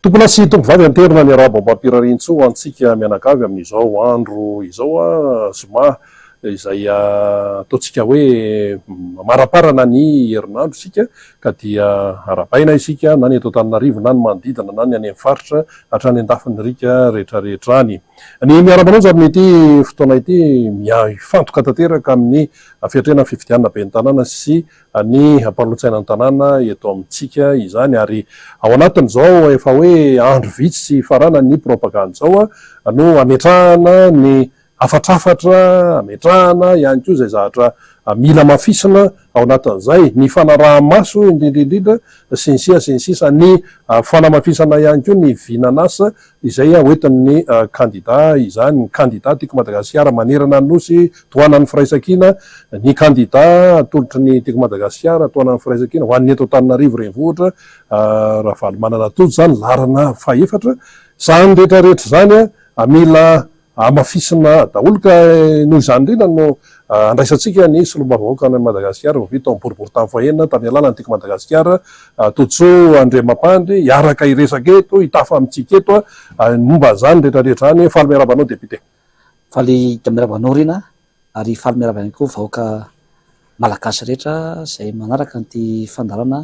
tompona sy tompovavy anterina ny arabo ampampirarintso antsika mianakavy amin'izao andro izao zoma izay ataontsika hoe maraparana ny herinandro sika ka dia arabaina isika na ny eto Antananarivo na ny manodidina na ny any amin'ny faritra hatrany andafiny rika rehetrarehetrany. Ny miara-manonja amin'ity fotoana ity mifantoka tanteraka amin'ny fiatrena fifidianana be ny tanàna sy ny hampalotsaina ny tanàna eto amintsika izany, ary ao anatin'izao efa hoe andro vitsy sy farana ny propaganda zao no ametrahana ny afatrafatra, ametrahana ihany koa zay zahatra mila mafisina ao anatin'izay, ny fanaraha-maso indrindrindrindra sy ny sisa ny fanamafisana ihany koa ny vinanasa izay hoentin'ny kandida izany. Ny kandida tiako Madagasikara manerana ny nosy tohanan'ny firaisankina, ny kandida atolotry ny tiako Madagasikara tohanan'ny firaisankina ho an'ny eto Antananarivo renivohitra Ravalomanana manana tojo zany larana faefatra. Zany rehetrarehetra zany mila amafisina daholo ka noho izany indrindra no andraisantsika ny solombavavoaka any Madagasikara vita boribory tamin'ny fahaenina tamin'ny alalany tiako Madagasikara Totso Andriamampandry hiaraka iresaka eto hitafa amintsika eto momba zany rehetrarehetra any. Faly miarabanao député. Faly miarabanao rina ary faly miarabany koa vahoaka malagasy rehetra izay manaraka ny fandarana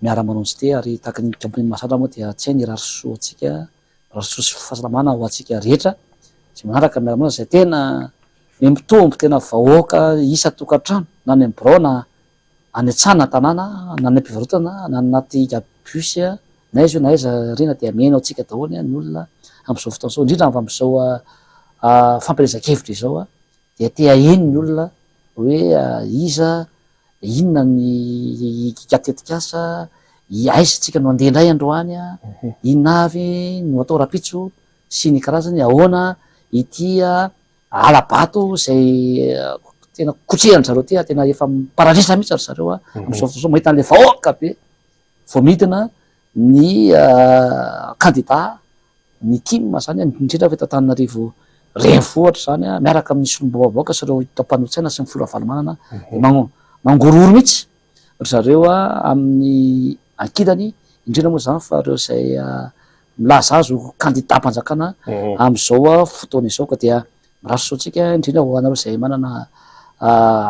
miara-manonjy ty, ary tahaka ny kampony masatra moa dia tsy ny rarisoa atsika, rarisoa sy fahasalamana ho atsika rehetra sy manaraka miara-manonjy izay tena mitombo tena vahoaka isa tokantrano na ny birao na any an-tsana tanàna na ny ampivarotana na anaty gabusy na izy io na aiza rina dia miaino atsika daholo ny olona amin'izao fotoana izao, indrindra amin'izao fampielezan-kevitra izao dia te aheno ny olona hoe iza inona ny katetikasa aisantsika no andeha indray androany inona avy no atao rapitso sy ny karazany ahoana ity alabato izay tena kotrehany zareo ty tena efa mipararisa mihitsy ary zareo amin'izao fotoana izao mahita an'le vahoaka be vao midina ny kandida ny timma zany indrindra eto Antananarivo renivohitra zany miaraka amin'ny solombavavoaka sy ireo taom-panolotsaina sy ny folo Ravalomanana mangororo mihitsy zareo amin'ny ankilany indrindra moa zany fa ireo izay milaza azo kandida mpanjakana amin'izao fotoana izao ka dia mirary soatsika indrindra ho anareo izay manana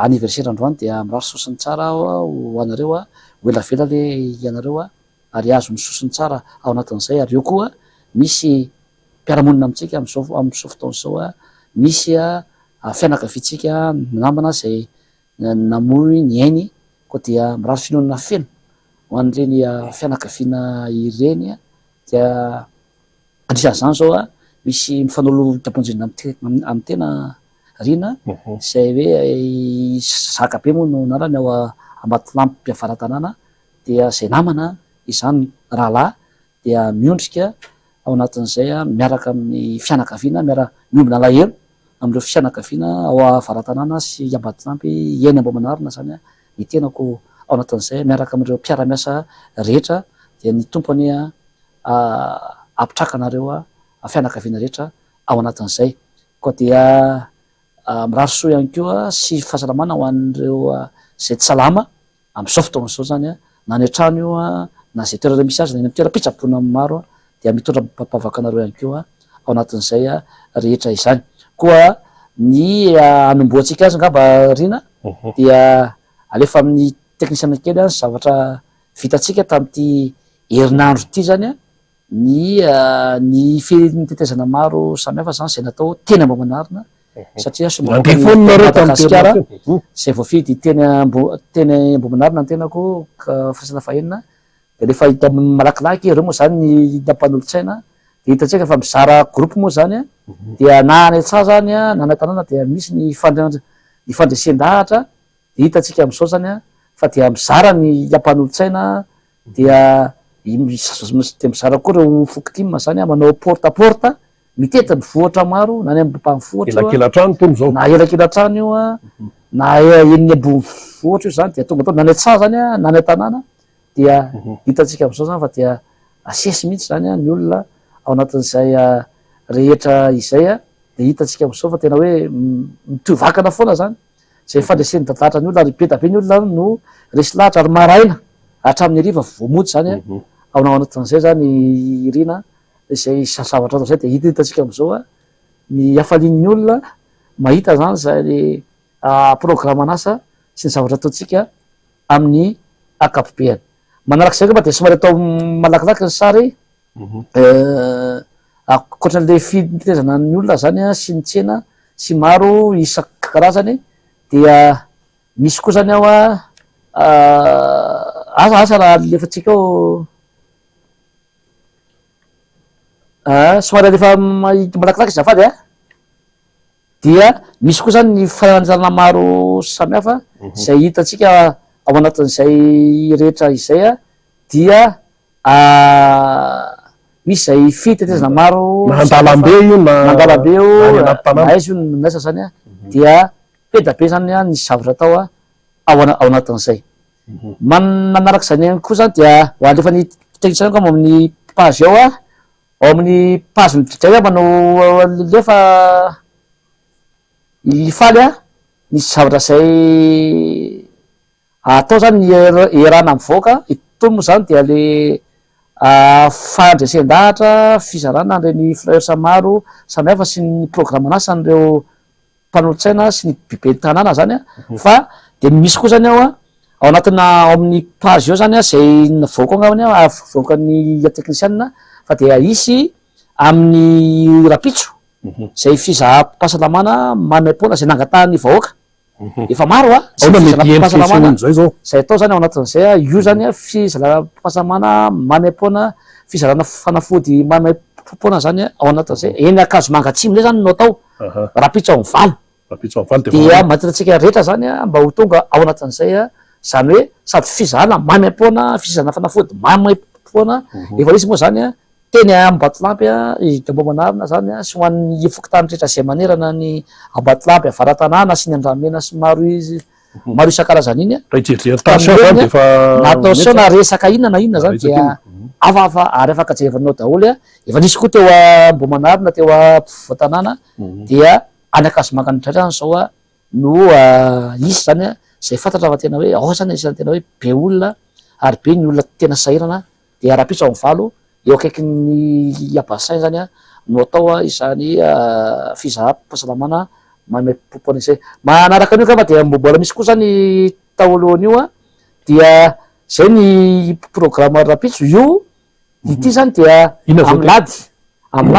anniversaire androany dia mirary sosiny tsara ho anareo ho elavela le ianareo ary azo ny sosiny tsara ao anatin'izay. Ary eo koa misy mpiaramonina amintsika amin'izao fotoana izao misy fianakaviantsika namana izay namoy ny ainy koa dia mirary finoana feno ho an'ireny fianakaviana ireny dia anisan'izany zao misy mifanolo taponjina amin'ny tena rina izay hoe Zakabe moa no anarany ao Ambatolampy mpiavaran-tanàna, dia izay namana izany rahalahy dia miondrika ao anatin'izay miaraka amin'ny fianakaviana miombina lahelo amin'ireo fianakaviana ao avaran-tanàna sy Ambatolampy eny Ambohimanarina zany ny tenako ao anatin'izay miaraka amin'ireo mpiara-miasa rehetra dia ny tompony apitraka anareo fianakaviana rehetra ao anatin'izay. Koa dia mirary soa ihany koa sy fahasalamana ho an'ireo izay tsy salama amin'izao fotoana izao zany na ny an-trano io na izay toerana misy azy na ny toeram-pitsaboana maro dia mitondra mpavaka anareo ihany koa ao anatin'izay rehetra izany. Koa ny anomboantsika azy ngamba rina dia alefa amin'ny teknisiana kely zavatra vitantsika tamin'ity herinandro ity zany ny fitetezana maro samihafa zany izay natao teny Ambohimanarina satria Madagasikara izay voafidy teny Ambohimanarina ny tenako firasana fahaenina dia rehefa hita malakilaky ireo moa zany ny mpanolo-tsaina dia hitantsika fa mizara groupe moa zany dia na any an-tsaha zany na any an-tanàna dia misy ny fandresen-dahatra dia hitantsika amin'izao zany fa dia mizara ny mpanolo-tsaina dia mizara koa ireo fokitima zany manao porte mitety mivoatra maro na ny ambanivohitra na elakelan-trano io na eny ambonivohitra io zany dia tonga na ny an-tsaha zany na ny an-tanàna dia hitantsika amin'izao zany fa dia asesy mihitsy zany ny olona ao anatin'izay rehetra izay dia hitantsika amin'izao fa tena hoe mitovakana foana zany izay fandresen'ny dadahatra ny olona ary be da be ny olona no resy lahatra ary maraina hatramin'ny hariva vao mody zany ao anatin'izay zany rina izay sasavatra atao zay de hitahitantsika am'izao a ny afalian'ny olona mahita zany zay programan'asa sy ny zavatra ataotsika amin'ny akapobeany manarak'izay koa mba de somary atao malakilaky ny sary akoatran'le fitezana ny olona zany a sy ny tsena sy maro isan-karazany dia misy koa zany ao asa raha lefatsika ao somary alefa malakilaky zafady dia misy koa zany ny fananjana maro samihafa zay hitatsika ao anatin'izay rehetra izay dia misy zay fitetezana maro mandalambe io mandalambe io aizy io nasa zany dia pedabe zany ny zavatra atao ao anatin'izay manarak'izany ihany koa zany dia alefa ny teknisany koa amin'ny page ao ao amin'ny page midray manao lefa ifaly misy zavatra zay atao zany erana mivoaka itony moa zany dia le fandresen-dahatra fizarana reny fleursa maro samihafa sy ny programan'asa n'ireo mpanolo-tsaina sy ny bibe tanàna zany fa de misy koa zany ao ao anatina ao amin'ny page eo zany zay navoaka angambany avoakany teknisianina fa dia isy amin'ny rapitso zay fizaha-pahasalamana manaim-poana zay nangatahany vahoaka efa maro zay zao zay atao zany ao anatin'izay io zany fizara-pahasalamana manaim-poana fizarana fanafody manaim-poana zany ao anatin'izay eny akazo mangatsimy zay zany no atao rapitso ao mivalo dia mahitanatsika rehetra zany mba ho tonga ao anatin'izay zany hoe sady fizahana manaim-poana fizarana fanafody manaim-poana efa isy moa zany teny Ambatolampy Gamboamanarina zany sy ho an'ny ifokotany rehetra zay manerana ny Ambatolampy Avaratanàna sy ny Andramena sy maro isan-karazany iny natao sao na resaka inona na inona zany dia afafa ary afaka jerevanao daholo efa nisy koa teo Amboamanarina teo Voatanàna dia any Akazomanga ndraitrany zao no isy zany zay fantatra fa tena hoe ao zany isany tena hoe be olona ary be ny olona tena sahirana dia rapitso ao mivalo eo akaiky ny abasainy zany no atao izany fizaha-pahasalamana manaim-poana izay manaraka an'io kama dia mbola misy koa zany taolohanyio dia zay ny programme rapitso io ity zany dia amilady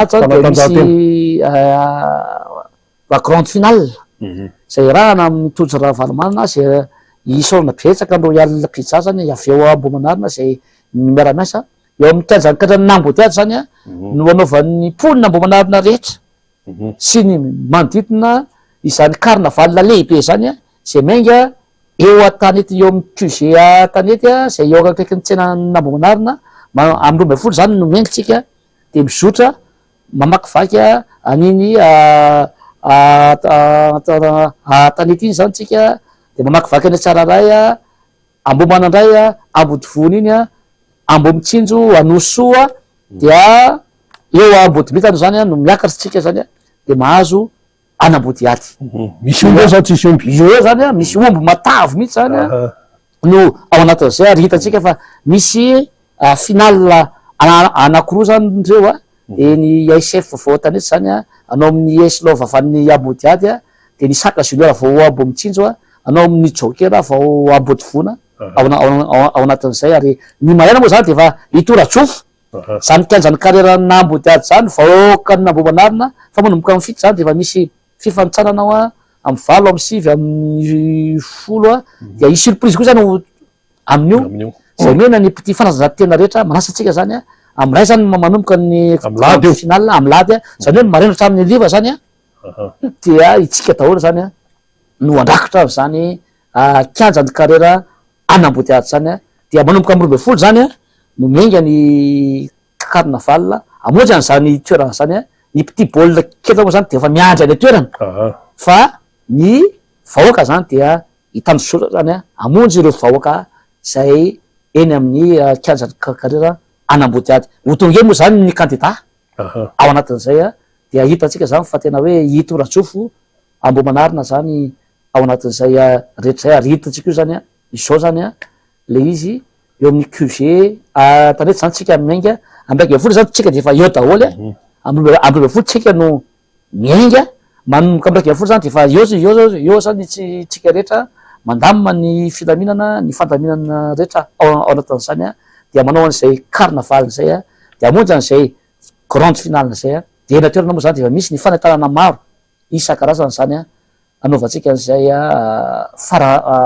zany dia misy la grande finale zay rahana mitondra raha valomanana zay isorana betsaka andro ialina pizza zany avy eo Amboamanarina zay miara-miasa eo amin'ny kianjankatrany Nambodiady zany no anaovan'ny ponina Amboamanarina rehetra sy ny manodidina izany karnavalina lehibe zany zay mainga eo an-tanety eo amin'ny QG tanety zay eo akaiky ny tsenan'Amboamanarina amin'ny 12 zany no miaingatsika de mizotra mamakivaky an'iny tanety iny zany tsika de mamakivaky any Tsararay Ambomanandray Ambodivony iny Ambomintsinjo Anosoa dia eo Ambodimita zany no miakatra tsika zany de mahazo Anambodiady misy omby zany tsisy omby io zany misy omby matavy mihitsy zany no ao anatin'izay ary hitatsika fa misy finale anakiroa zany reo ny ISF vao tanety zany anao amin'ny Eslo vavan'ny Ambodiady de ny Saka Junior vao Ambomintsinjo anao amin'ny Joker vao Ambodivona ao anatin'izay ary ny mahena moa zany de efa itora-tsofo zany kianjany karierana Ambodiady zany vahoaka ny Amboamanarina fa manomboka amin'ny fito zany de efa misy fifanitsananao amin'ny 20 amin'ny 9 amin'ny 10 dia isy surprise koa zany amin'io zay mena ny petit fanazaran-tena rehetra manasa atsika zany amin'ny ray zany manomboka ny finale amin'ny lady zany hoe marena hatramin'ny liva zany dia itsika daholo zany no andrakitra zany kianjany karera Anambodiady zany dia manomboka amin'ny 12 zany no miainga ny carnaval amonjy an'izany toerana zany ny petit bol kely moa zany de efa miandry any toerana fa ny vahoaka zany dia hitanjosotra zany amonjy ireo vahoaka zay eny amin'ny kianjany karera Anambodiady ho tonga moa zany ny candidat ao anatin'izay dia hitatsika zany fa tena hoe itora-tsofo Amboamanarina zany ao anatin'izay rehetra zay ary hitatsika io zany izao zany le izy eo amin'ny QG tanety zany tsika miainga amby 20 zany tsika de efa eo daholo amby 20 tsika no miainga manomboka amby 20 zany de efa eo zany tsika rehetra mandamina ny filaminana ny fandaminana rehetra ao anatin'izany dia manao an'izay carnaval zay de amonjy an'izay grande finale zay de natoerana moa zany de efa misy ny fanatanana maro isan-karazany zany anaovantsika an'izay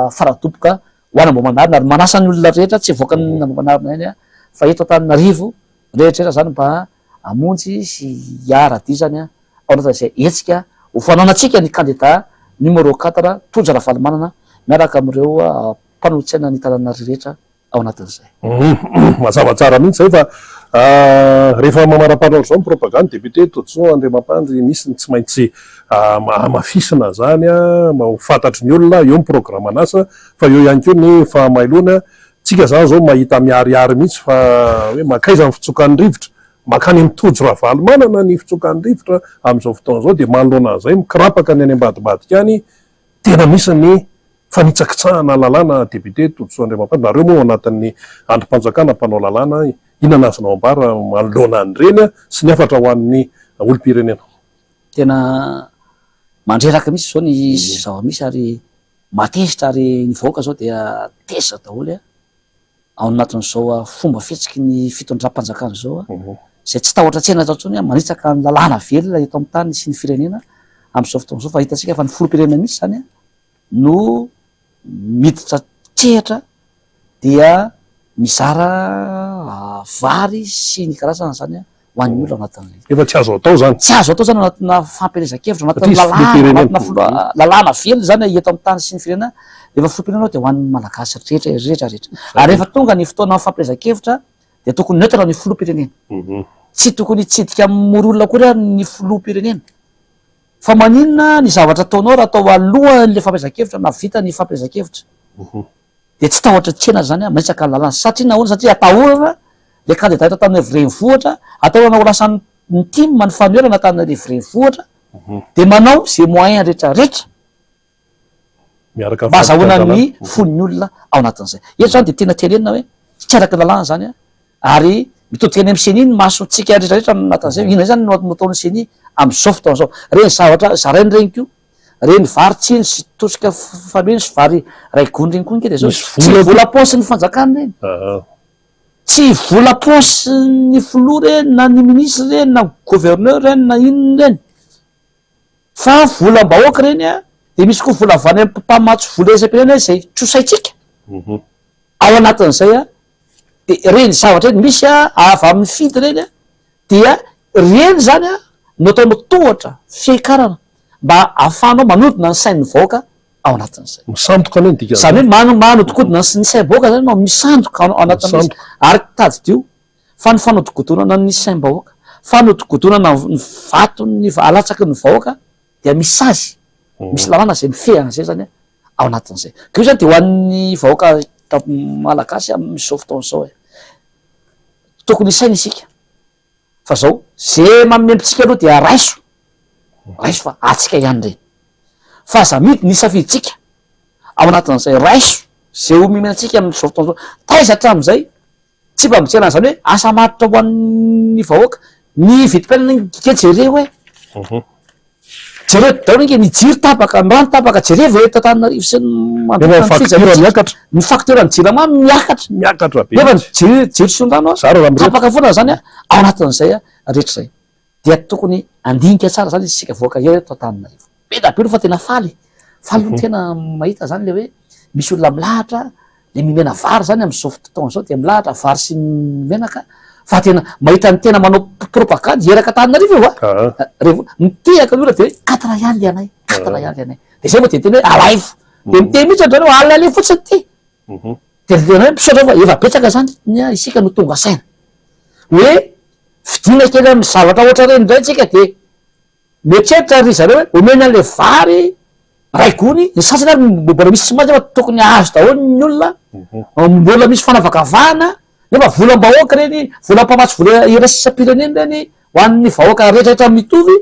faradoboka ho anambo manarina ary manasa ny olona rehetra tsy voaka ny ambo manarina iny fa eto Antananarivo rehetrarehetra zany mba amonjy sy hiara-dia zany ao anatin'izay hetsika ho fanaonantsika ny candidat numéro 4 Tondra Ravalomanana miaraka amin'ireo mpanolotsaina ny tanàna rehetra ao anatin'izay. Mazava tsara mihitsy zay fa rehefa mamara-panao zao propagande député Totso Andriamampandry misy ny tsy maintsy mafisina zany ho fantatry ny olona eo ny programme anasa fa eo ihany koa ny fahamailona tsika zany zao mahita miariary mihitsy fa hoe makaiza ny fitsokan'ny rivotra makany amin'ny Tondro Ravalomanana ny fitsokan'ny rivotra amin'izao fotoana zao de manoloana zay mikirapaka ny any ambadibadika any tena misy ny fanitsakitsahana lalàna député Totso Andriamampandry nareo moa anatin'ny androm-panjakana mpanao lalàna inona azonao ambara manoloana an'ireny sy ny afatra ho an'ny olom-pirenena. Tena mandreraka misy zao ny zava-misy ary matezitra ary ny vahoaka zao dia tezitra daholo ao anatin'izao fomba fihetsiky ny fitondram-panjakana zao zay tsy tahotra tsena tatsony manitsaka ny lalàna velona eto amin'ny tany sy ny firenena amin'izao fotoana zao fa hitantsika fa ny filoham-pirenena misy zany no miditra tsehatra dia mizara vary sy ny karazana zany ho an'ny olona anatin'ilay efa tsy azo atao zany tsy azo atao zany anatina fampielezan-kevitra anatin'ny lalàna velona zany eto amin'ny tany sy ny firenena rehefa filoham-pirenena dia ho an'ny malagasy rehetrarehetra ary rehefa tonga ny fotoana fampielezan-kevitra dia tokony neutre ny filoham-pirenena tsy tokony hitsidika mory olona koa ny filoham-pirenena fa maninona ny zavatra ataonao raha atao alohan'le fampielezan-kevitra na vita ny fampielezan-kevitra de tsy tahotra tsena zany manitsaka ny lalàna satria nahoana satria atahorana le candidat eto tamin'ny renivohitra ataonana ho lasa ny timma ny fameorana tamin'le renivohitra de manao zay moyen rehetrarehetra mba azahoana ny fon'ny olona ao anatin'izay eto zany de tena tenenina hoe tsy araky ny lalàna zany ary mitodika any amin'ny seny iny masotsika rehetrarehetra anatin'izay ina zany no ataon'ny seny amin'izao fotoana zao reny zavatra zarainy reny ko reny vary tsiny sy tosika fameny sy vary ray gony reny koa nke de zao tsy vola pôsy ny fanjakana reny tsy vola pôsy ny filoha reny na ny ministre reny na gouverneur reny na inony reny fa volam-bahoaka reny de misy koa vola avany amin'ny mpamatso vola esam-pirenena zay trosaitsika ao anatin'izay de reny zavatra reny misy avy amin'ny fidy reny dia reny zany no atao mitohatra fiakarana mba ahafahanao manodina ny sain'ny vahoaka ao anatin'izay misandoka ane dika zany hoe manodikodina ny saim-bahoaka zany no misandoka ao anatin'izay ary tadidio fa ny fanodikodonana ny saim-bahoaka fanodikodonana ny vatony alatsaky ny vahoaka dia misy azy misy lalàna zay mifehana zay zany ao anatin'izay ko io zany de ho an'ny vahoaka malagasy amin'izao fotoana zao tokony isaina isika fa zao zay mamempotsika aloha dia raiso fa atsika ihany reny fa za mity ny safiditsika ao anatin'izay raiso zay omemenantsika amin'izao fotoana zao taiza hatramin'izay tsy mba mitsena zany hoe asa maritra ho an'ny vahoaka ny vidim-piainana ke jere hoe jere daholo nke nijiry tapaka rano tapaka jereva eto Antananarivo sy ny facture ny jirama miakatra nefa jiry sondrano tapaka foana zany ao anatin'izay rehetra zay dia tokony andinika tsara zany isika voaka eo eto Antananarivo bedabelo fa tena faly no tena mahita zany le hoe misy olona milahatra le mimena vary zany amin'izao fotoana zao de milahatra vary sy menaka fa tena mahita ny tena manao propagande eraka Antananarivo eo revo mitehaka ny olona de hoe 4 ihany le anay 4 ihany le anay de zay moa de tena hoe alaivo de miteh mihitsy andrany hoe alale fotsiny ty de tena hoe misaotra fa efa betsaka zany isika no tonga saina hoe fidina kely amin'ny zavatra ohatra reny indray tsika de mieritreritra ry zareo hoe omena an'le vary ray gony ny sasany ary mbola misy tsy maintsy fa tokony azo daholo ny olona mbola misy fanavakavahana nefa volam-bahoaka reny volam-pamatsy vola irasisam-pirenena reny ho an'ny vahoaka rehetrarehetra mitovy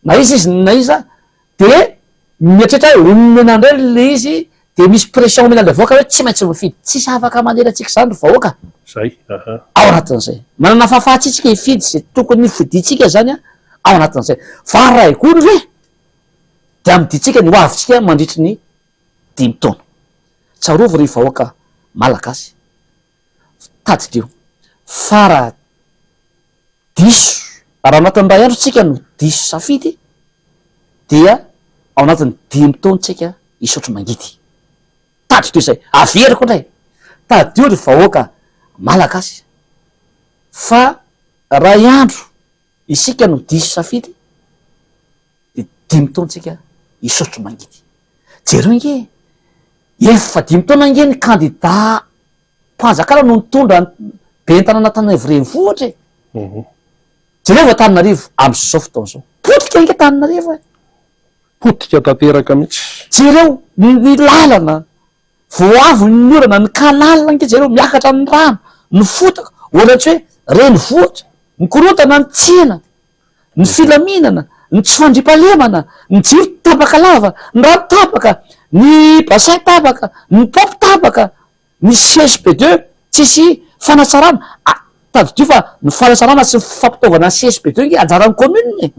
na izy na iza de mieritreritra hoe omena indray le izy de misy pression mila le voaka hoe tsy maintsy mifidy tsisy afaka manery atsika zany ry vahoaka zay ao anatin'izay manana fahafahatsitsika hifidy zay tokony fiditsika zany a ao anatin'izay fa ray kory re de amiditsika ny hoavitsika mandritry ny 5 taona tsarovy ry vahoaka malagasy tadidrio fara diso raha anatin'ny ray andro tsika no diso safidy dia ao anatin'ny 5 taona tsika isotro mangidy tadidrio zay averiko ndray tadidrio ry vahoaka malagasy fa ray andro isika no diso safidy de 5 taona tsika isotro mangidy jereo nge efa 5 taona nge ny candidat mpanjakana no nitondra be n-tanàna Tananarivo jereo va Tananarivo am'izao fotoana zao potika nge Tananarivo potika tanteraka mihitsy jereo ny lalana voavo ny orana ny kanalina nge jereo miakatra ny rano ny fotaka ohatsy hoe reny vohatra ny korotana ny tsena ny filaminana ny tsy fandripalemana ny jiro tabaka lava ny rano tabaka ny bassin tabaka ny paopy tabaka ny CSP2 tsisy fanatsarana tadidio fa ny fanatsarana sy fampitaovana ny CSP2 nge anjaran'ny commune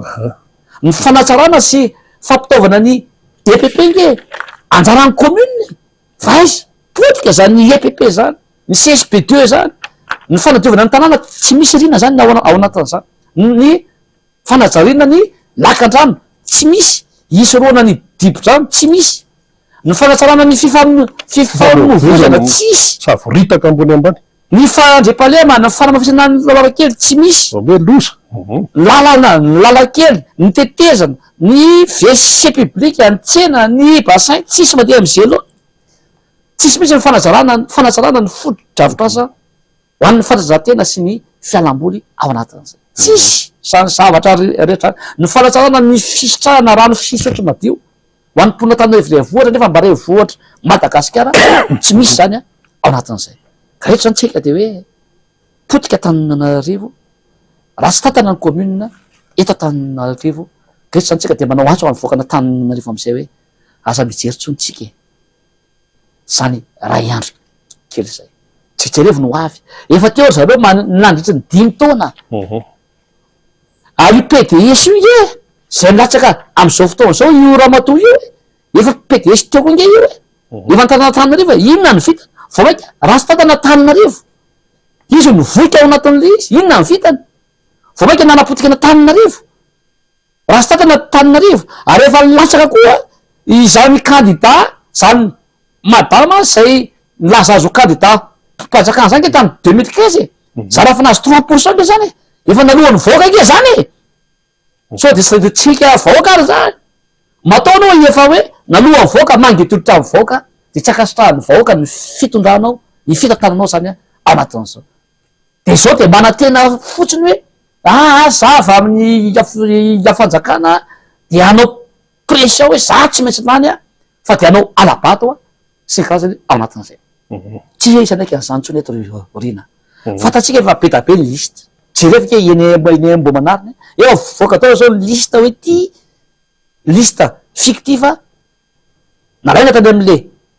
ny fanatsarana sy fampitaovana ny EPP nge anjaran'ny commune fa izy potika zany ny EPP zany ny CSP2 zany ny fanadiovana ny tanàna tsy misy rina zany ao anatin'izany ny fanajariana ny lakan-drano tsy misy isoroana ny dibo-drano tsy misy ny fanatsarana ny fifamoivoizana tsisy savoritaka ambony ambany ny fandrepalema ny fanamafisana ny lalarakely tsy misy hoe losa lalana ny lalakely ny tetezana ny WC publique ny tsena ny bassin tsisy mandeha am'izay loha tsisy misy ny fanatsarana ny foto-dravitrasa ho an'ny fanazaratena sy ny fialamboly ao anatin'izay tsisy sany zavatra rehetra ny fanatsarana ny fisitrahana rano fisotro madio ho an'ny mpona Tananarivo nefa mba renivohitra Madagasikara tsy misy zany ao anatin'izay ka rehetra zany tsika de hoe potika Tananarivo raha tsy tatana ny commune eto Tananarivo ka rehetra zany tsika de manao antso ho an'ny voakana Tananarivo am'izay hoe aza mijery tsontsika zany ray andro kely zay tsy jerevo no avy efa teo ry zareo nandritry ny 5 taona ary PDS io nge zay milatsaka am'izao fotoana zao io ramatoa io efa PDS teoko nge io efa ny Tananarivo inona ny vitany fa maika raha tsy tatana Tananarivo izy mivoika ao anatin'le izy inona ny vitany fa maika nanapotikana Tananarivo raha tsy tatana Tananarivo ary efa nilatsaka koa izany candidat zany madama zay nilaza azo candidat mpanjakana zany ke tamy 2015 za raha fa nahazo 3% nge zany efa nalohany voaka nge zany so de tsika vahoaka ary zany mataonao efa hoe nalohany voaka mangetolotra amin'ny voaka de tsy akasitrahany vahoaka ny fitondranao ny fitantananao zany ao anatin'izao de zao de manantena fotsiny hoe zava amin'ny afanjakana de anao pression hoe za tsy maintsy lany fa de anao alabato sy karazany ao anatin'izay tsy isa ndraiky an'izany tsony eto rina fatatsika efa be da be ny liste jerevika eny mbo manariny eo voaka tao zao liste hoe ty liste fictive naraina tany am'le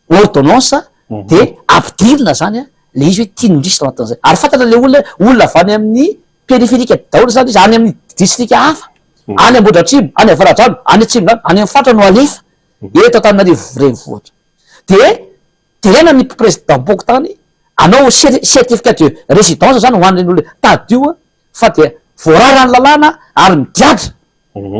ordonnance de ampidirina zany le izy hoe tiano liste ao anatin'izay ary fantatra le olona avy any amin'ny périférika daholo zany izy any amin'ny district hafa any Ambohidratrimo any Avaradrano any Atsimondrano any amin'ny fatra no alefa eto Tananarivo renivohitra de terena ny président Bokotany anao certificat de résidence zany ho an'ireny olona tadio fa de voarara ny lalàna ary midiatra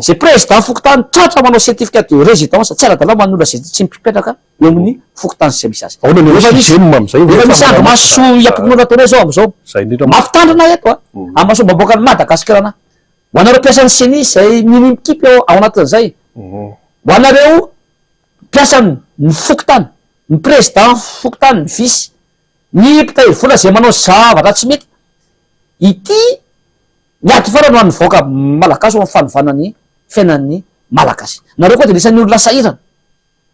zay président Fokotany tratra manao certificat de résidence tsy ara-dalà man'olona zay tsy mipetraka eo amin'ny Fokotany zay misy azy efa misy andro maso iapokon'olona ataonay zao am'izao mampitandrina eto am'masomba boaka ny Madagasikara ho anareo mpiasan'ny CENI zay minimikipy ao anatin'izay ho anareo mpiasany ny Fokotany ny président Fokotany ny vice ny mpitahiry vola zay manao zavatra tsy mety ity miaty farany ho an'ny voaka malagasy ho amin'ny fanovanany fiainan'ny malagasy nareo koa de nisan'ny olona sahirana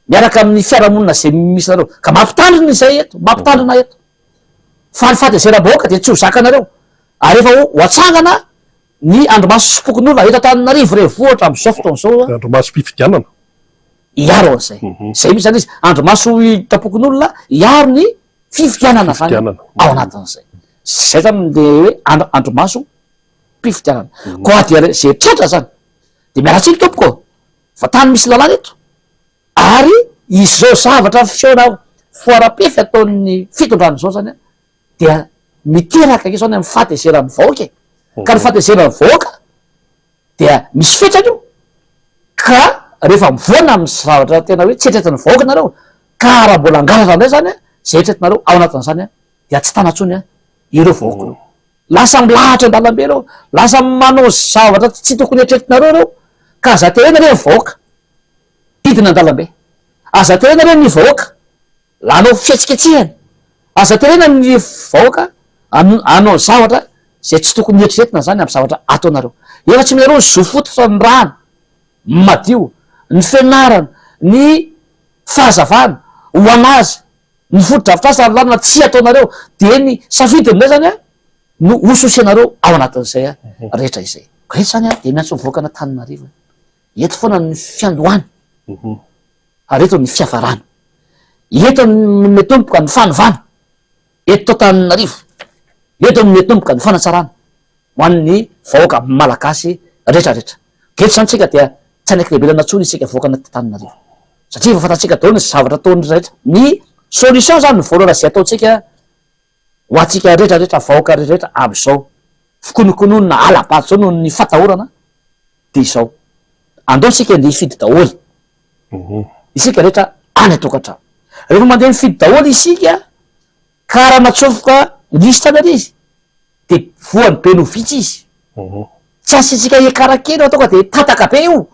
miaraka amin'ny fiarahamonina zay misy nareo ka mampitandrina izay eto mampitandrina eto fa ny fahatezera-bahoaka de tsy ho zakanareo ary efa ho atsangana ny andromaso sopokon'olona eto Tananarivo renivohitra am'izao fotoana zao andromaso mpifidianana iaro an'izay zay misy zany izy andromaso tapokon'olona iaro ny fifidianana zany ao anatin'izay zay zany de hoe andromaso mpifidianana koa dia zay tratra zany de miaratsiny tompoko fa tany misy lalàna eto ary izy zao zavatra fisehoana foara-pefy ataon'ny fitondrana zao zany a dia miteraka ake zao ny amy fatezera amy vahoaka ka ny fatezera amy vahoaka dia misy fetrany io ka rehefa mivoana amy zavatra tena hoe tsetretiny vahoaka nareo ka raha mbola angalatra ndray zany a zay tretinareo ao anatin'zany a dia tsy tanatsony a ireo vahoaka reo lasa milahatra an-dalambe reo lasa manao zavatra tsy tokony etretinareo reo ka aza terena re ny vahoaka idina an-dalambe aza terena re ny vahoaka lanao fihetsiketsehany aza terena ny vahoaka anao zavatra zay tsy tokony eritreretina zany amy zavatra ataonareo efa tsy minareo ny zofototra ny rano madio ny fianarana ny fahazavana ho anazy ny foto-drafitrasa ny lanina tsy ataonareo de ny safidiny ndray zany a no ososianareo ao anatin'izay a rehetra izay ko eto zany a de miantso mivoaka na Tananarivo eto foana ny fiandohany ary eto ny fiavarana eto ny metomboka ny fanovana eto Tananarivo eto ny metomboka ny fanatsarana ho an'ny vahoaka malagasy rehetrarehetra keto zany tsika dia tsy anaiky lehibe lanatsony isika voaka na Tananarivo satria fa fantatsika daholo ny zavatra ataony rehetra ny solution zany ny voalohana zay ataotsika ho atsika rehetrarehetra vahoaka rehetrarehetra am'izao fikonokononina alabato zao noho ny fatahorana de izao andeotsika nde hifidy daholy isika rehetra any atokantrano rehefa mandeha mifidy daholy isika ka raha natsofoka lisitra ary izy de voany be no vitsy izy tsy asitsika ekarakely atao ka de tataka be io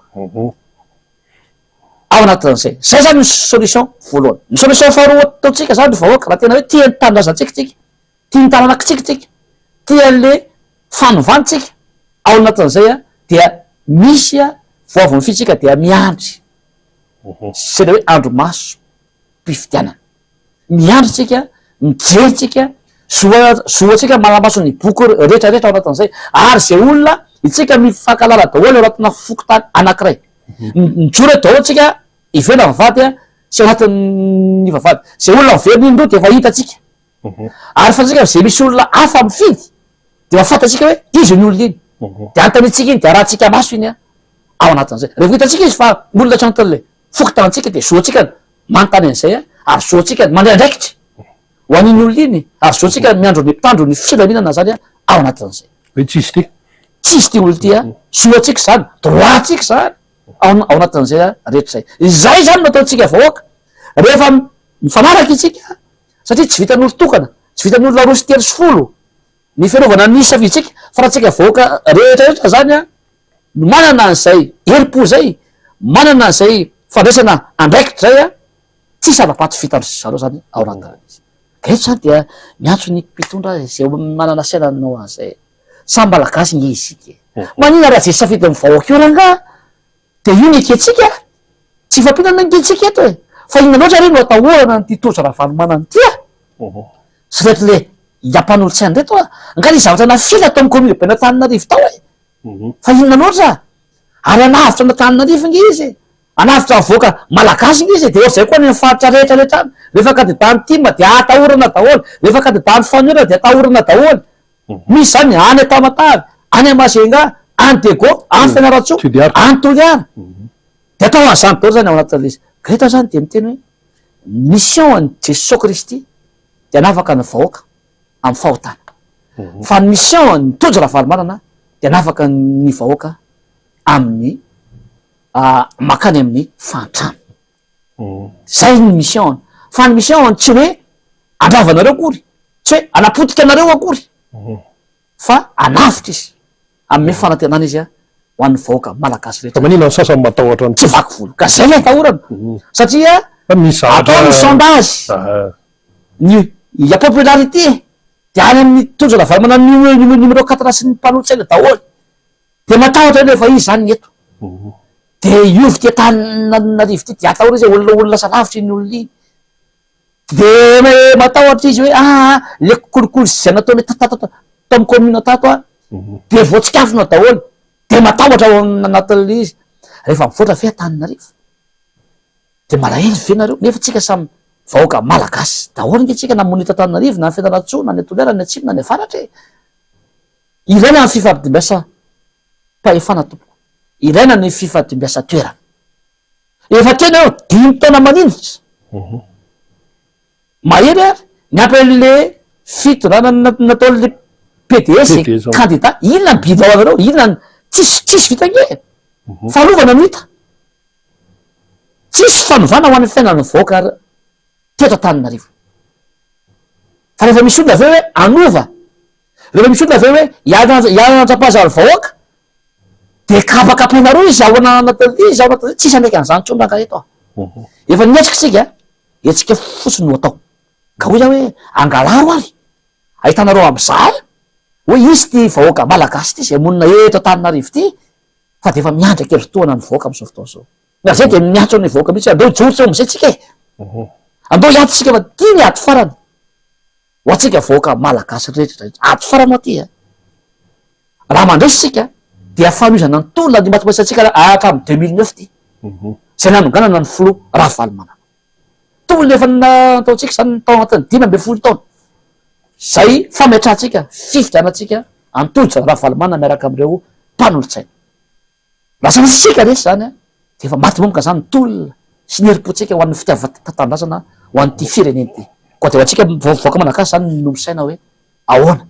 ao anatin'izay zay zany ny solution voalohany ny solution faharoa ataotsika zany vahoaka raha tena hoe tia ny tanindrazantsikatsika tia ny tanànakitsikatsika tia le fanovantsika ao anatin'izay a dia misy a voavony fitsika dia miandry zay le hoe andromaso mpifidianana miandrytsika mijerytsika zoatsika malamaso ny boky rehetrarehetra ao anatin'izay ary zay olona itsika mifankalala daholy ao anatina fokotany anankiray mijoro daholo tsika ivena vavady a sy ao anatin'ny vavady zay olona miveriny iny ro de efa hitatsika ary fantatsika zay misy olona hafa mifidy de efa fantatsika hoe izy ny olona iny de antanitsika iny de rahatsika maso iny a ao anatin'izay rehefa hitatsika izy fa olona trantan'le fokotantsika de zoatsika manontany an'izay a ary zoatsika mandeha andraikitra ho an'iny olona iny ary zoatsika miandro ny mpitandro ny filaminana zany a ao anatin'izay hoe tsisy ty tsisy ty olo ty a zoatsika zany droitsika zany ao anatin'izay a rehetra zay zany no ataotsika vahoaka rehefa mifanaraka itsika satria tsy vitan'olo tokana tsy vitan'olo roa sy telo sy folo ny fiarovana ny safiditsika fa raha tsika vahoaka rehetrarehetra zany a manana an'izay heripo zay manana an'izay fandraisana andraikitra zay a tsisy afapaty vitandro zareo zany ao anatin'izy ka eto zany dia miantso ny mpitondra zay manana sainanao an'izay samy malagasy nge isika manina raha zay safidin'ny vahoaka io ranga de io ny eketsika tsy fampinana ngetsika eto e fa inona loatra reny no atahorana ny ty tojo ravanomanany tya sareto le iampan'olo-tsainy reto a nga ny zavatra nafila tao amy commune be na Tananarivo tao e fa inona loatra ary anavitra na Tananarivo nge izy anavitra voaka malagasy nge izy de ohatrzay koa ny faritra rehetrarehetra any rehefa ka de dany tima de atahorana daholo rehefa ka de dany fanora de atahorana daholo misy zany any Tamatavy any Amazenga any Dego any Fianaratsoa any Toliara de atao an'izany daholo zany ao anatin'le izy ka eto zany de miteny hoe mission any Jesosy Kristy de anafaka ny vahoaka amy fahotana fa ny mission ny tojo ravalomanana de anafaka ny vahoaka amin'ny makany amin'ny fantrano zay ny mission fa ny mission tsy hoe andravanareo akory tsy hoe anapotika anareo akory fa anavitra izy amin'ny fanantenana izy a ho an'ny vahoaka malagasy rehetra manina ny sasany matahotra tsy vaky volo ka zay le atahorana satria atao ny sondage ny popularité de any amin'ny tojo ravalomanana numéro 4 sy ny mpanolo-tsaina daholo de matahotra eny efa izy zany eto de iovy ty Tananarivo ty de atahora izy olona lasa lavitra iny olona iny de matahotra izy hoe le kolokolo zay nataony tao amy commune tato a de voatsikafona daholo de matahotra ao anatin'le izy rehefa mivoatra fe Tananarivo de malahelo ve nareo nefa tsika samy vahoaka malagasy daholo nge tsika namony eto Antananarivo na ny Fianarantsoa na ny Tolera ny Atsimo na ny Avaratra ilaina ny fifampimbiasa mpahefana tompoko ilaina ny fifampimbiasa toerana efa tena eo 5 taona maninitra mahery ary niampy le fitondrana nataon'le PDS candidat inona ny bidao avareo inona tsisy vitange fahalovana no hita tsisy fanovana ho an'ny fiainan'ny vahoaka teto Antananarivo fa rehefa misy olona aveo hoe anova rehefa misy olona aveo hoe hianatra-pahazary vahoaka de kapakapainareo izy ao anaty ao anaty tsisy andraiky an'izany tsondraka eto efa niatrika tsika etsika fotsiny no atao ka hoy zao hoe angalao ary ahitanareo am'izay hoe izy ty vahoaka malagasy ty zay monina eto Antananarivo ty fa de efa miandraky ery-toana ny vahoaka am'izao fotoana zao na zay de miatso ny vahoaka mihitsy andeo jotsy eo am'izay tsika andeo hiato tsika fa ty ny ato farany ho atsika vahoaka malagasy rehetra ato farany ho aty raha mandresy tsika dia fanomezana ny tolona ny matimatsy atsika hatramin'ny 2009 ty zay nanonganana ny filo Ravalomanana tolona efa nataontsika zany tao anatin'ny 5 taona zay fametrahantsika fifidianatsika antolotra Ravalomanana miaraka am'ireo mpanolotsaina lasa nisitsika resy zany de efa maty momoka zany ny tolona sy ny herim-potsika ho an'ny fitiavan-tanindrazana ho an'ity fireneny ty koa de ho atsika vahoaka malagasy zany nolosaina hoe ahoana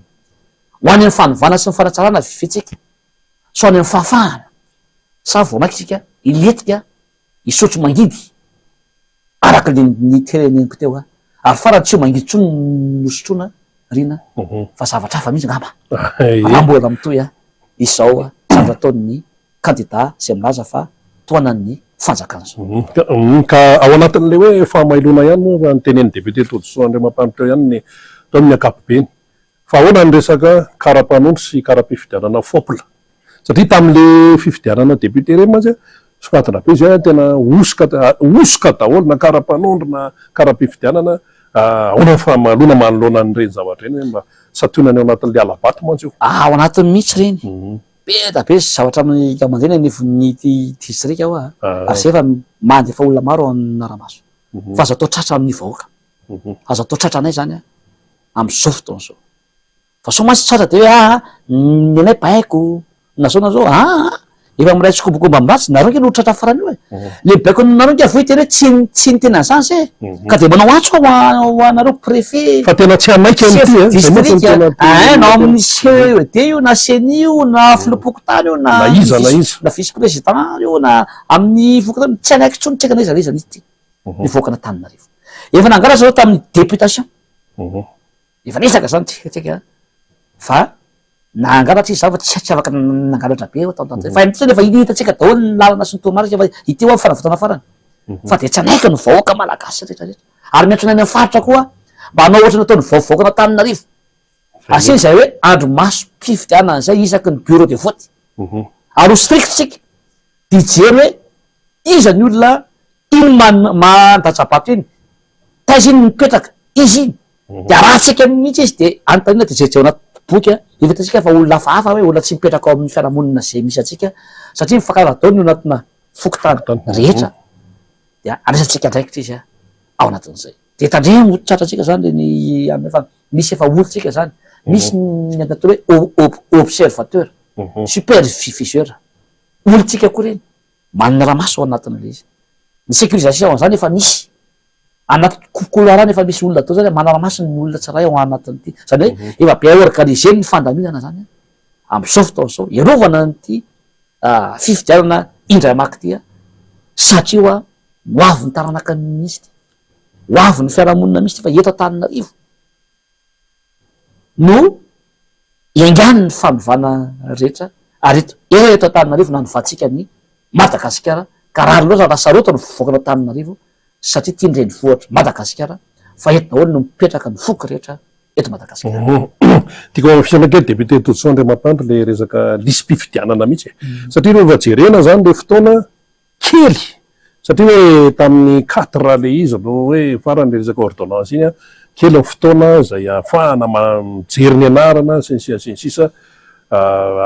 ho any fanovana sy ny fanatsarana vivitsika so any amin'ny fahafahana sa vao maiky tsika iletika isotro mangidy araka le ny tereneniko teo ary farany tsy ho mangidy tsony nosotrona rina fa zavatra hafa mihitsy ngamba amboela amitoy izao zavatra ataon'ny candidat zay milaza fa toanan'ny fanjakana zao ka ao anatin'le hoe fahamailona ihany moa ny tenen'ny député Todissoa Andriamampanitreo ihany ny tao amin'ny ankapobeny fa ahoana ny resaka kara-panondro sy kara-pifidianana fopla satria tamin'le fifidianana député reny mantsy sokatona be zay tena osoka daholo na kara-panondro na kara-pifidianana ahoana fahamalona manoloana n'ireny zavatra reny mba satonany ao anatin'le alabato mantsy io ao anatin'ny mihitsy reny be da be zavatra mandena ny distrika ao ary zay efa mandefa olona maro ao an'Aramaso fa azo atao tratra amin'ny vahoaka azo atao tratra anay zany am'izao fotoana zao fa so matsy tratra de hoe ny anay baiko na zao na zao efa miray tsikobokomba am'ratsy nareo nge notratra farany io le baiko nareo nge avoy tena hoe tsy ny tena zany se ka de manao antso ho anareo préfet fa tena tsy amaiky distrika nao amin'ny CED io na CENI io na filopokotany io na na vice président io na amin'ny vokatany tsy anaiky tsony tsika na iza izy ty ny vahoakana Antananarivo efa nangala zao tamin'ny députation efa nisaka zany tsika fa nangala tsisy zava tsy afaka nangalatra be fa mitsy efa hitatsika daholo ny lalana sy ny tomarika fa ity ho faravotana farany fa de tsy anaiky ny vahoaka malagasy rehetrarehetra ary miantrona any amin'ny faritra koa mba hanao ohatra nataony vahoakana Antananarivo asiny zay hoe andro maso mpifidianana zay isaky ny bureau de vote ary ho strict tsika dijery hoe iza ny olona iny mandatrabato iny taiza iny mipetraka izy iny de arahatsika mihitsy izy de anontaniana de zay anaty boky efa hitantsika fa olona hafahafa hoe olona tsy mipetraka ao amin'ny fiarahamonina zay misy atsika satria mifankara daholo ny anatina fokotany rehetra de andraisantsika ndraikitra izy ao anatin'izay de tandremo tratratsika zany le efa misy efa olotsika zany misy ny atao hoe observateur superviseur olotsika koa reny manana Aramaso ao anatin'le izy ny sécurisation zany efa misy anaty couloir efa misy olona atao zany manara-maso ny olona tsiray ao anatin'ity zany hoe efa be organisé ny fandaminana zany am'izao fotoana zao iarovana nyty fifidianana indray maky ty satria ho avy ny taranaka misy ty ho avy ny fiarahamonina misy ty fa eto Antananarivo no iangany ny fanovana rehetra ary eto Antananarivo nanovatsika ny Madagasikara ka raha loatra raha sarotana voakana Antananarivo satria tiandreny vohatra Madagasikara fa eto daholo no mipetraka ny foky rehetra eto Madagasikara tiako fisanakely député Todissoa Andriamampandry le resaka lisy-pifidianana mihitsy satria rehefa jerena zany le fotoana kely satria hoe tamin'ny 4 le izy aloha hoe farany le resaka ordonnance iny kely ny fotoana zay ahafahana mijery ny anarana sisa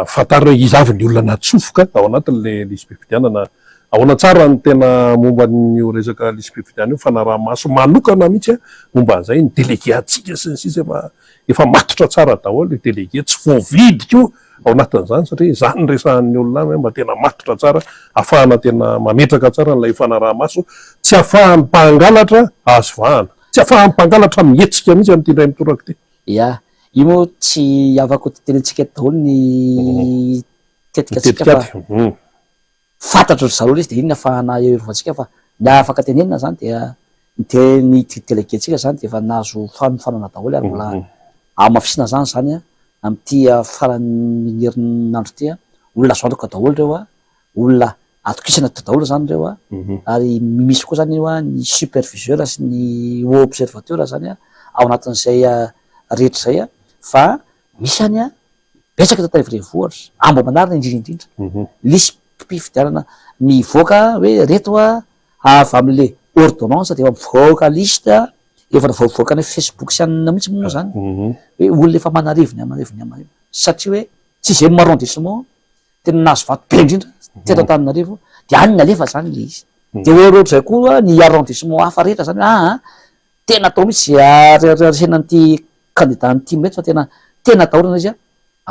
fatarina izavy ny olona natsofoka ao anatin'le lisy-pifidianana ahoana tsara ny tena momba nyo resaka lisym-pividiana io fanaraha-maso manokana mihitsy a momba an'izay ny délégué atsika sy ny sisa efa matotra tsara daholo le délégué tsy voavidiko ao anatin'izany satria zany resahan'ny olona any mba tena matotra tsara ahafahana tena mametraka tsara n'ilay fanaraha-maso tsy ahafahan'ny mpangalatra azo vahana tsy ahafahan'ny mpangalatra mihetsika mihitsy am'ty ndray mitoraka ty ia io moa tsy avako tenentsika daholo ny tetikatsika fa fantatra ry zareo izy de iny ny ahafahana erovantsika fa ny afaka tenenina zany dia ny délégué-tsika zany de efa nahazo fanofanana daholo ary mbola amafisina zany a am'ty faran'ny herinandro ty a olona azo antoka daholo reo a olona atokisana daholo zany reo a ary misy koa zany io a ny superviseur sy ny observateur zany a ao anatin'izay rehetra zay a fa misy any a betsaka tatarivorevohatra amba manarina indrindraindrindra lisy mpifidianana mivoaka hoe reto a avy am'le ordonnance de efa mivoaka liste efa navoavoaka ny Facebook sy anina mihitsy moa zany hoe olona efa manarivony amarivony satria hoe tsy zay arrondissement tena nahazo vato be indrindra teto Antananarivo de any ny alefa zany le izy de ohatrohatry zay koa ny arrondissement hafa rehetra zany tena atao mihitsy aresenan'ity candidat n'ity mety fa tena atahorana izy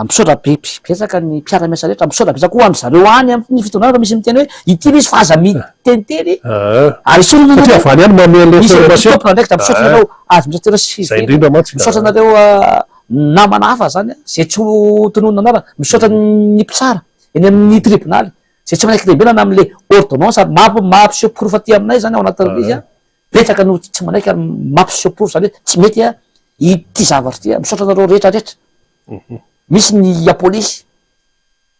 a misaotra betsaka ny mpiara-miasa rehetra misaotra betsaka koa any zareo any amin'ny fitondrana fa misy miteny hoe ity misy fa aza miteniteny ary satria avany any mamela tompona ndraiky da misaotra nareo azy misaotra zay indrindra mantsy misaotra nareo namana hafa zany zay tsy ho tononona anara misaotra ny mpitsara eny amin'ny tribunaly zay tsy manaiky lehibenana am'le ordonnance ary mampiseho-porofo aty aminay zany ao anatin'le izy a betsaka no tsy manaiky ary mampiseho-porofo zany hoe tsy mety a ity zavatra ty a misaotra nareo rehetrarehetra misy ny apolisy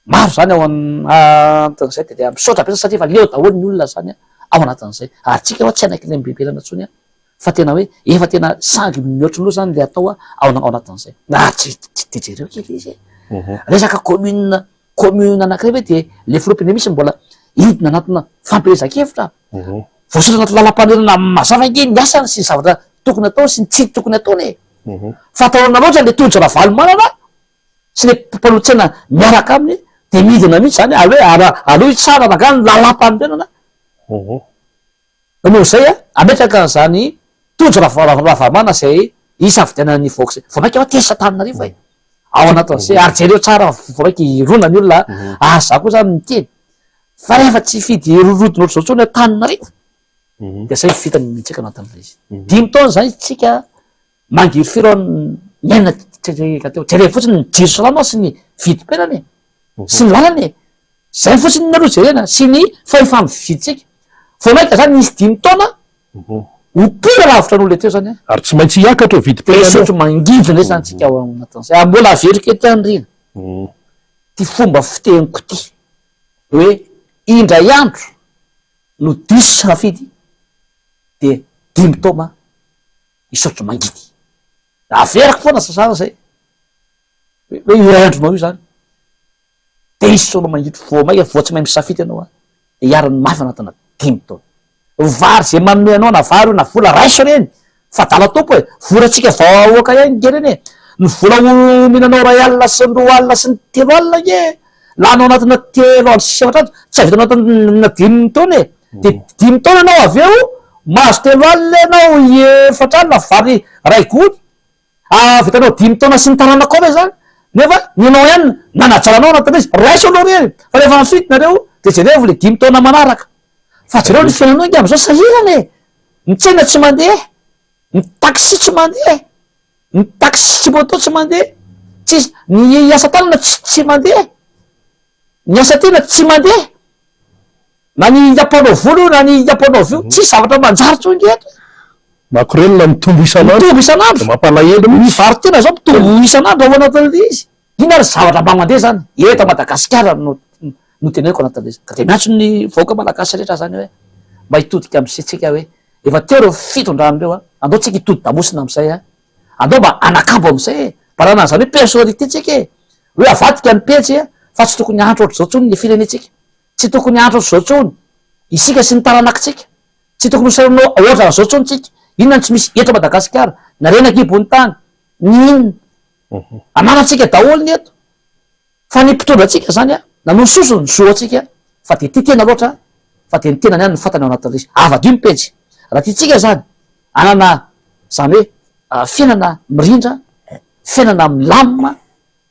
maro zany ao anatin'izay de misaotra betsaka satria efa leo daholo ny olona zany ao anatin'izay ary tsika ao tsy anaiky le mbebelana tsony fa tena hoe efa tena sangy mihoatra loha zany le atao ao anatin'izay tsy jereo kely izy resaka commune anankiray hoe de le filompiny misy mbola hidina anatina fampirezakevitra voasotra anaty lalam-panerana mazava nge ny asany sy ny zavatra tokony atao sy ny tsy tokony ataony fa ataona loatra le tonjy ravalo manana sy le mpanotsena miaraka aminy de midina mihitsy zany hoe aloha tsara raga ny lalam-panorenana noho zay ametraka zany tonjy ravalomana zay isafidianany voaka vao mainka tesa Antananarivo ao anatin'izay ary jereo tsara vao mainky rona ny olona za koa zany miteny fa rehefa tsy fidy rorodina ohatry zao tsony Antananarivo de zay vitanytsika anatin'le izy 5 taona zany tsika mangiry firy miaina teo jere fotsiny ny jiro salama sy ny vidim-penany sy ny lalany zay fotsiny ny aloha jerena sy ny fahefa mividitsika vao mainka zany nisy 5 taona hopira ravitra n'olona teo zany ary tsy maintsy hiakatra vidim-penany sotro mangidina re zany tsika ao anatin'izay mbola averika ty andrina ty fomba fiteniko ty hoe indray andro no diso safidy de 5 taona isotro mangidy averiko foana sasana zay hoe iray andronao io zany de isono mangidy vo maika vo tsy mahay misafidy ianao de hiarany mafy anatina 5 taona vary zay manome anao na vary io na vola raiso reny fa dala topo voratsika vaoaka ihany nge reny ny vola ominanao ray alina sy ny 2 alina sy ny 3 alina nge lanao anatina 3 alina sy efatrato tsy avita anatina 5 taona de 5 taona anao avy eo mahazo 3 alina anao efatra alina vary ray gony vitanao 5 taona sy ny taranako ao re zany nefa nyanao ihany nanajaranao anatin'izy raiso anao reny fa rehefa mifidinareo de jereo le 5 taona manaraka fa jereo ny fiainanao nge am'izao sahirany ny tsena tsy mandeha ny taxi tsy mandeha ny taxi moto tsy mandeha tsisy ny asa tanana tsy mandeha ny asa tena tsy mandeha na ny apanao volo na ny apanao vio tsy zavatra manjary tsony ngeto makorelona mitombo isanandro mampalahelo ny vary tena zao mitombo isanandro ao anatin'le izy iny ary zavatra mba mandeha zany eto Madagasikara no teneniko anatin'le izy ka de miantso ny vahoaka malagasy rehetra zany hoe mba hitodika am'setsika hoe efa teo reo fitondranoreo andao tsika hitody damosina am'izay andao mba anakabo am'izay barana zany hoe personnalité tsika hoe avadika ny petsy fa tsy tokony antro ohatry zao tsony ny firenetsika tsy tokony antro ohatry zao tsony isika sy ny taranakitsika tsy tokony hosaranao ohatra zao tsony tsika inona ny tsy misy eto Madagasikara narenaky ibony tany ny inona ananatsika daholo ny eto fa ny mpitondra atsika zany nanao sosony zo atsika fa de ty tena loatra fa de ny tenany ihany ny fantany ao anatin'le izy ava-dio mipejy raha tiatsika zany anana zany hoe fiainana mirindra fiainana milamina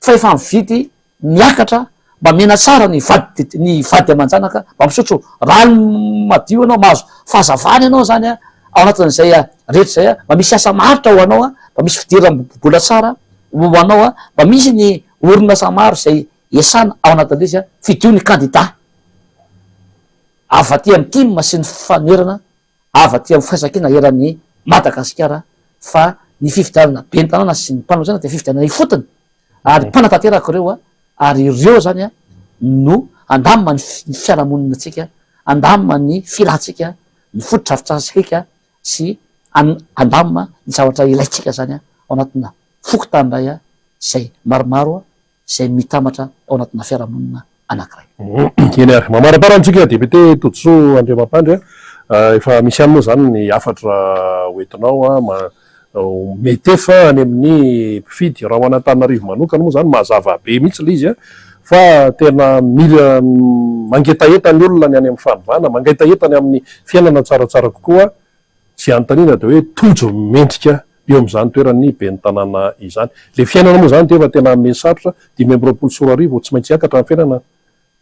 fa efa mividy miakatra mba mena tsara ny vady aman-janaka mba misotro rano madio anao mahazo fahazavany anao zany ao anatin'izay rehetra zay mba misy asa maritra ho anao mba misy fidiram-bola tsara ho anao mba misy ny orinasa maro zay esana ao anatin'le izy fidio ny kandida avaty amy timma sy ny fanerana avaty amy fahasakiana eran'ny Madagasikara fa ny fifidianana be ny tanàna sy ny mpanao de fifidianana ifotony ary mpanatanteraka reo ary ireo zany no andamina ny fiarahamonina atsika andamina ny filatsika ny fotodrafitrasika sy andamina ny zavatra ilaitsika zany ao anatina fokotanindray zay maromaro zay mitamatra ao anatina fiarahamonina anankiray eny ary mamaraparantsika député Tojoso Andriamampandry efa misy any moa zany ny afatra hoentinao mety efa any amin'ny mpifidy raha ho an'Antananarivo manokana moa zany mazava be mihitsy le izy fa tena mila mangetaeta ny olona ny any amin'ny fanovana mangetaeta ny amin'ny fiainana tsaratsara kokoa sy anontaniana de hoe tojo mendrika eo am'izany toerany be ny tanàna izany le fiainana moa zany tefa tena mesarotra 5 tsy maintsy akatra ny fiainana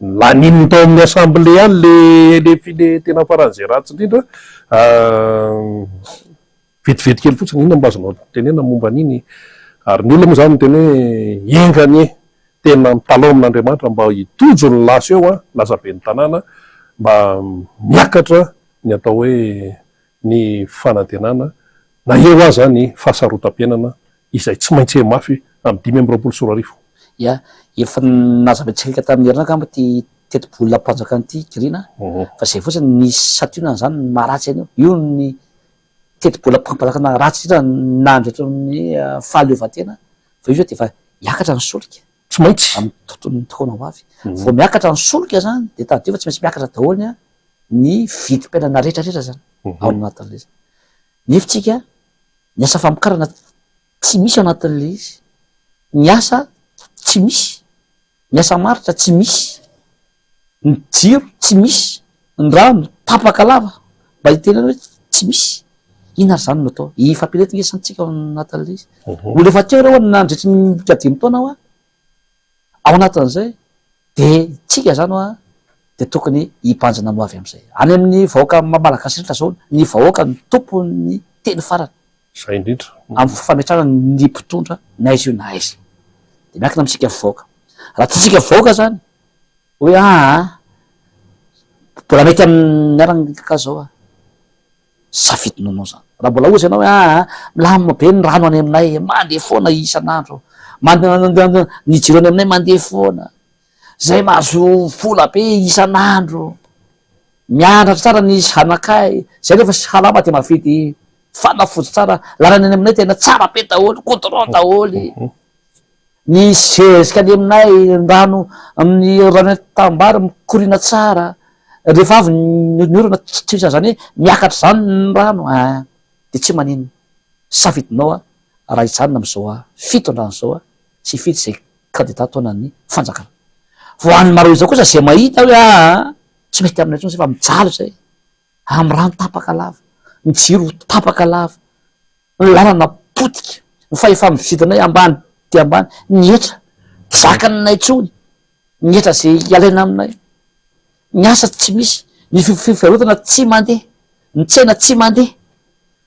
lanininy tao amin'ny assemblée any le tena faran'izay ratsy indrindra vetivety kely fotsiny inona mba azonao tenena momba an'iny ary ny olona moa zany tena hoe engany tena mitalao amin'Andriamanitra mba hitojo ny lasa eo lasa be ny tanàna mba miakatra ny atao hoe ny fanantenana na eo aza ny fahasarotam-piainana izay tsy maintsy mafy amy 5 ia efa nazaventsika tamin'ny herinaka amba ty teti-bolona mpanjaka an'ity grina fa zay fotsiny ny sationana zany maharatsy any io ny teti-bola mpanjakana ratsy ira nandretro ny fahaleovantena fa io zao de efa hiakatra ny solika tsy maintsy amy tontolon'ny taona ho avy vo miakatra ny solika zany de tadeo fa tsy maintsy miakatra daholo ny vidim-piainana rehetrarehetra zany ao anatin'le izy nefitsika ny asa famokarana tsy misy ao anatin'le izy ny asa tsy misy ny asa maritra tsy misy ny jiro tsy misy ny rano tapaka lava mba hitenany hoe tsy misy ina ary zany no atao ifampiretina esantsika ao anatin'le izy olo efa teo reo nandritry ny kadimy taona ao anatin'izay de tsika zany de tokony hibanjana no avy am'izay any amin'ny vahoaka malagasy rehetra zao ny vahoaka ny tompo ny teny farany zay indrindra amy fametrana ny mpitondra na izy io na izy de miakina amitsika vahoaka raha tsika vahoaka zany hoe mbola mety amin'ny aranaka zao safidinao anao zany raha mbola ozy ianao hoe milamina be ny rano any aminay mandeha foana isan'andro ny jiro any aminay mandeha foana zay mahazo vola be isan'andro mianatra tsara ny zanakay zay nefa sy halama de mavidy fanafody tsara lalany any aminay tena tsara be daholy goudron daholy ny zezika any aminay rano amin'ny rano tambary mikorina tsara rehefa avy ny orana tsisa zany hoe miakatra zany ny rano de tsy manino safidinao raha hijanona am'izao fito andrano zao sy fito zay kandida taonany fanjakana vo any maro izao kosa zay mahita hoe tsy mety aminay tsony fa mijaly zay amy rano tapaka lava ny jiro tapaka lava ny lalana potika ny fahefa mividinay ambany de ambany nietra zakanynay tsony nietra zay ialaina aminay ny asa tsy misy ny fivarotana tsy mandeha ny tsena tsy mandeha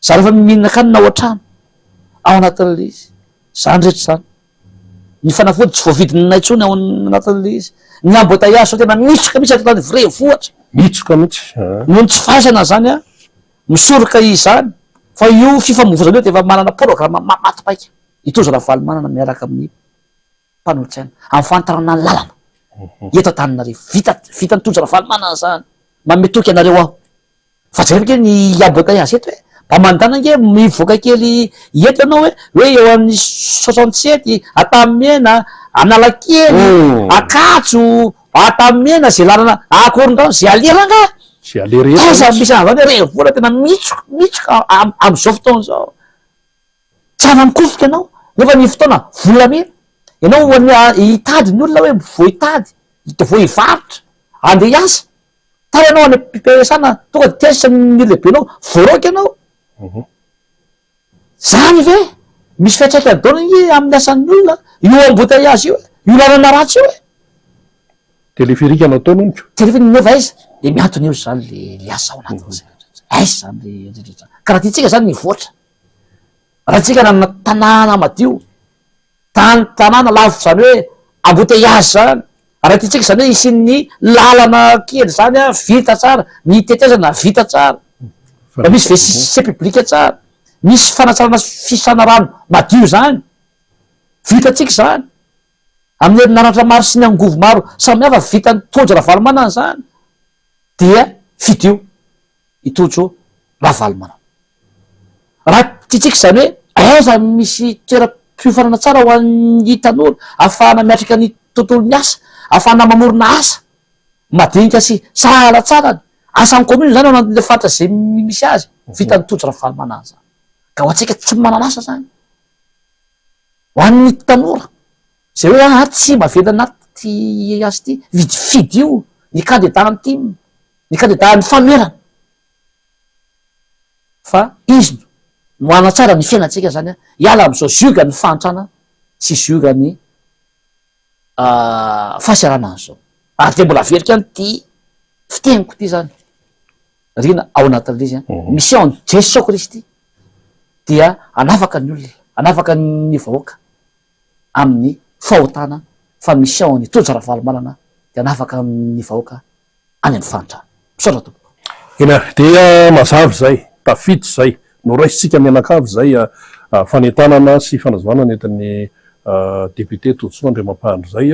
za rehefa mihinan-kanina ao an-trano ao anatin'le izy zany rehetra zany ny fanafody tsy voavidinay tsony ao anatin'le izy ny embouteillage sao tena mitsoka mihitsy atany vrai vohatra mitsoka mihitsy noho ny tsy fahaizana zany misoroka izany fa io fifamovozana io de efa manana programme matipaika itozo ravaly manana miaraka amin'ny mpanolotsaina amin'ny fantarana ny lalana eto Antananarivo vita ny tojo ravaly manana zany mametoky anareo aho fa zay ke ny embouteillage eto hoe mba mandana nge mivoaka kely eto ianao hoe eo amin'ny 67 atamena analakely akatso atamena zay lalana akorin-drano zay aleranga zay alerehetra asa misy an'zany re vola tena mitsoka am'izao fotoana zao tsara mikofoka ianao nefa ny fotoana volamena ianao hitady ny olona hoe vo hitady de vo hivarotra andeha hiasa tara ianao any am-piperesana tonga de tiasan'ny lehibenao voaraoky ianao zany ve misy fiatraikany daona i amin'ny asan'ny olona io embouteillage io io lalana ratsy io telefirika nataony oniko telefony nova izy de miantony io zany le asa ao anatin'zay aizy zany le rehetra karaha ty tsika zany mivoatra raha tsika nanana tanàna madio tanàna lafo zany hoe embouteillage zany raha ty tsika zany hoe isin'ny lalana kely zany a vita tsara ny tetezana vita tsara da misy wc publique tsara misy fanatsarana fisana rano madio zany vitatsika zany amin'ny herinaratra maro sy ny angovo maro samihafa vitany tojo ravalomanana zany dia fidio itotso ravalomanana raha titsika zany hoe aiza misy toeram-piofanana tsara ho an'ny tanora ahafahana miatrika ny tontolo ny asa ahafahana mamorona asa madinika sy sala tsarany asan'ny commune zany ao anatin'le fatra zay misy azy vitany tojo ravalomanana zany ka ho atsika tsy manana asa zany ho an'ny tanora zay hoe tsy mavela anaty azy ty vidifidy io ny kandidahany ty ny kandidahany famerana fa izy no anatsara ny fiainatsika zany a hiala am'izao zioga ny fantrana sy zioga ny fahasiarana an'izao ary de mbola verika any ty fiteniko ty zany rina ao anatin'le izy misy ao ny jeso kristy dia anafaka ny olona anafaka ny vahoaka amin'ny fahotana fa misy ao ny tojo ravalomanana de anafaka ny vahoaka any amin'ny fantrana misaotra tompoko ina dia mazavy zay tafity zay no raisitsika mianakavy zay fanetanana sy fanazoana nentin'ny député Tontsoa Andriamampandry zay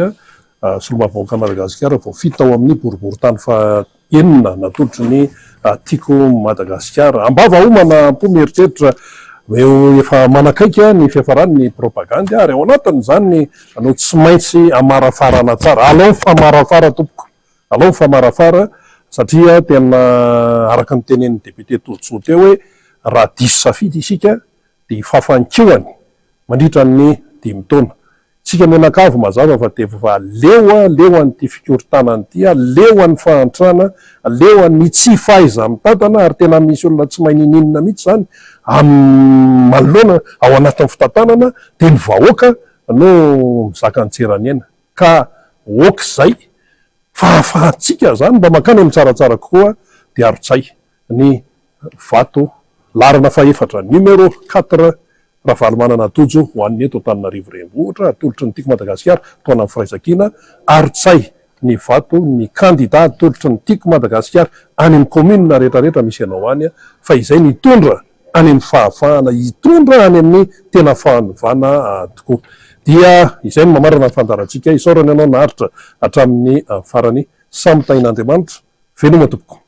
solombavam-bahoaka Madagasikara vao fito ao amin'ny boribory-tany fa enina natolotry ny tiako Madagasikara ambava omana mpomieritreritra eo efa manakaiky ny fiafarany ny propagandy ary ao anatiny zany anao tsy maintsy amarafarana tsara alao famarafara tompoko alao famarafara satria tena araka ny tenen'ny député Tontsoa teo hoe raha diso safidy isika de fafankihoany mandritra ny 5 taona tsika menakavy mazava fa tefa leo an'ty fikorontanany ty leo an'ny fahantrana leo an'ny tsy faiza mitantana ary tena misy olona tsy mainininina mihitsy zany manoloana ao anatin'ny fitantanana de ny vahoaka no mizaka antserany ena ka oka zay fahafahatsika zany mba makany amin'ny tsaratsara kokoa de arotsay ny vato larana faefatra numéro 4 ravalomanana tojo ho an'ny eto Antananarivo renivohitra atolotry ny tiako Madagasikara toana amin'ny firaisakina arotsay ny vato ny candidat atolotry ny tiako Madagasikara any amin'ny commune rehetrarehetra misy anao any fa izay nitondra any amin'ny fahafahana hitondra any amin'ny tena fahanovana tokoa dia izay ny mamarana ny fandarantsika isaorany ianao naharitra hatramin'ny farany samy tain'Andriamanitra veloma tompoko